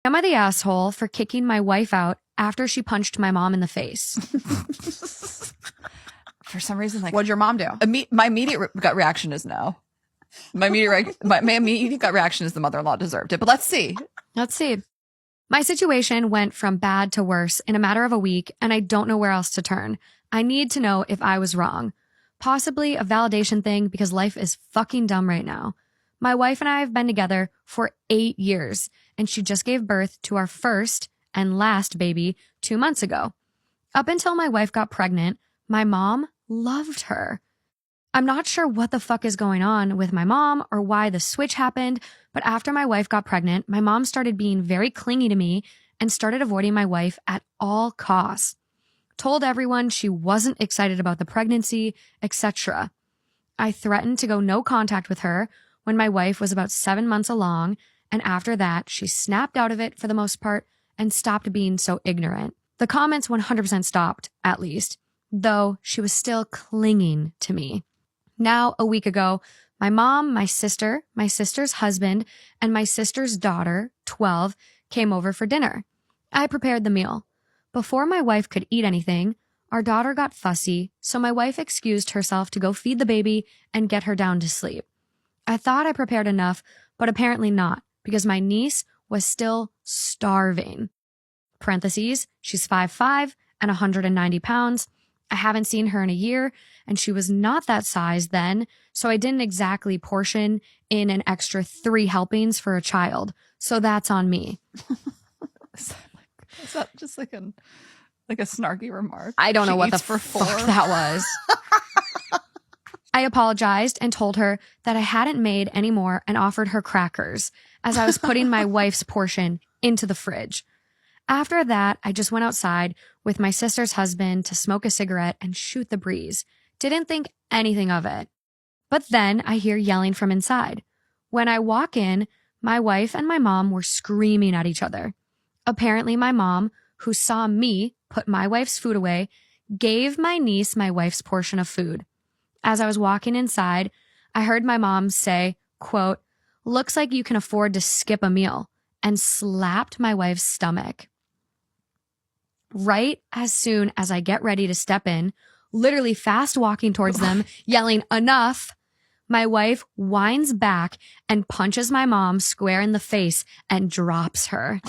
Am I the asshole for kicking my wife out after she punched my mom in the face? For some reason, like, What'd your mom do? my immediate gut reaction is no. My immediate gut reaction is the mother-in-law deserved it. But let's see. Let's see. My situation went from bad to worse in a matter of a week, and I don't know where else to turn. I need to know if I was wrong. Possibly a validation thing because life is fucking dumb right now. My wife and I have been together for 8 years, and she just gave birth to our first and last baby 2 months ago. Up until my wife got pregnant, my mom loved her. I'm not sure what the fuck is going on with my mom or why the switch happened, but after my wife got pregnant, my mom started being very clingy to me and started avoiding my wife at all costs. Told everyone she wasn't excited about the pregnancy, etc. I threatened to go no contact with her when my wife was about 7 months along, and after that, she snapped out of it for the most part and stopped being so ignorant. The comments 100% stopped, at least, though she was still clinging to me. Now, a week ago, my mom, my sister's husband, and my sister's daughter, 12, came over for dinner. I prepared the meal. Before my wife could eat anything, our daughter got fussy, so my wife excused herself to go feed the baby and get her down to sleep. I thought I prepared enough, but apparently not, because my niece was still starving. Parentheses, she's 5'5" and 190 pounds. I haven't seen her in a year, and she was not that size then, so I didn't exactly portion in an extra 3 helpings for a child. So that's on me. Is that just like a snarky remark? I don't know what the fuck that was. I apologized and told her that I hadn't made any more and offered her crackers as I was putting my wife's portion into the fridge. After that, I just went outside with my sister's husband to smoke a cigarette and shoot the breeze. Didn't think anything of it. But then I hear yelling from inside. When I walk in, my wife and my mom were screaming at each other. Apparently, my mom, who saw me put my wife's food away, gave my niece my wife's portion of food. As I was walking inside, I heard my mom say, quote, "Looks like you can afford to skip a meal," and slapped my wife's stomach. Right as soon as I get ready to step in, literally fast walking towards them, yelling, "Enough!" my wife winds back and punches my mom square in the face and drops her.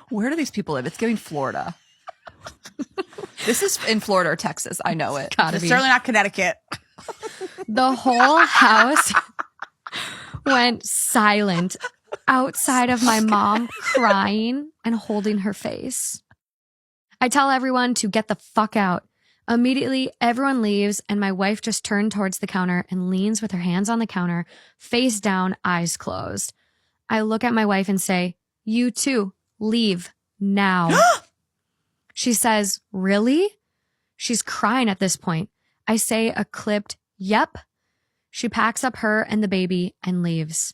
Where do these people live? It's giving Florida. This is in Florida or Texas. I know it. It's certainly not Connecticut. The whole house went silent outside of my mom crying and holding her face. I tell everyone to get the fuck out. Immediately, everyone leaves, and my wife just turned towards the counter and leans with her hands on the counter, face down, eyes closed. I look at my wife and say, "You too, leave now." She says, "Really?" She's crying at this point. I say a clipped, "Yep." She packs up her and the baby and leaves.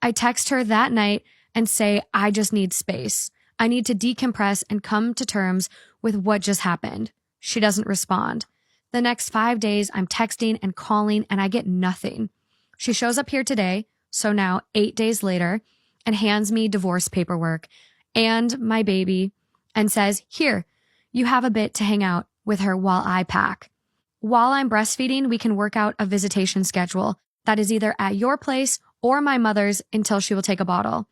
I text her that night and say, I just need space. I need to decompress and come to terms with what just happened. She doesn't respond. The next 5 days, I'm texting and calling, and I get nothing. She shows up here today, so now 8 days later, and hands me divorce paperwork and my baby and says, "Here, you have a bit to hang out with her while I pack. While I'm breastfeeding, we can work out a visitation schedule that is either at your place or my mother's until she will take a bottle."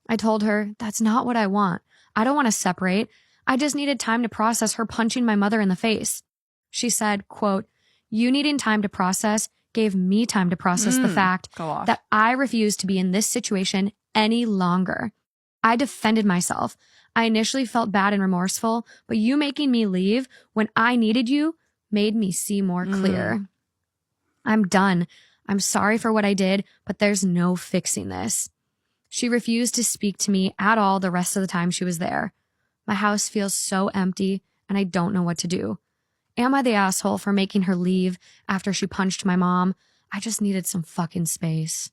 I told her, that's not what I want. I don't want to separate. I just needed time to process her punching my mother in the face. She said, quote, "You needing time to process gave me time to process the fact that I refused to be in this situation any longer. I defended myself. I initially felt bad and remorseful, but you making me leave when I needed you made me see more clear. I'm done. I'm sorry for what I did, but there's no fixing this." She refused to speak to me at all the rest of the time she was there. My house feels so empty, and I don't know what to do. Am I the asshole for making her leave after she punched my mom? I just needed some fucking space.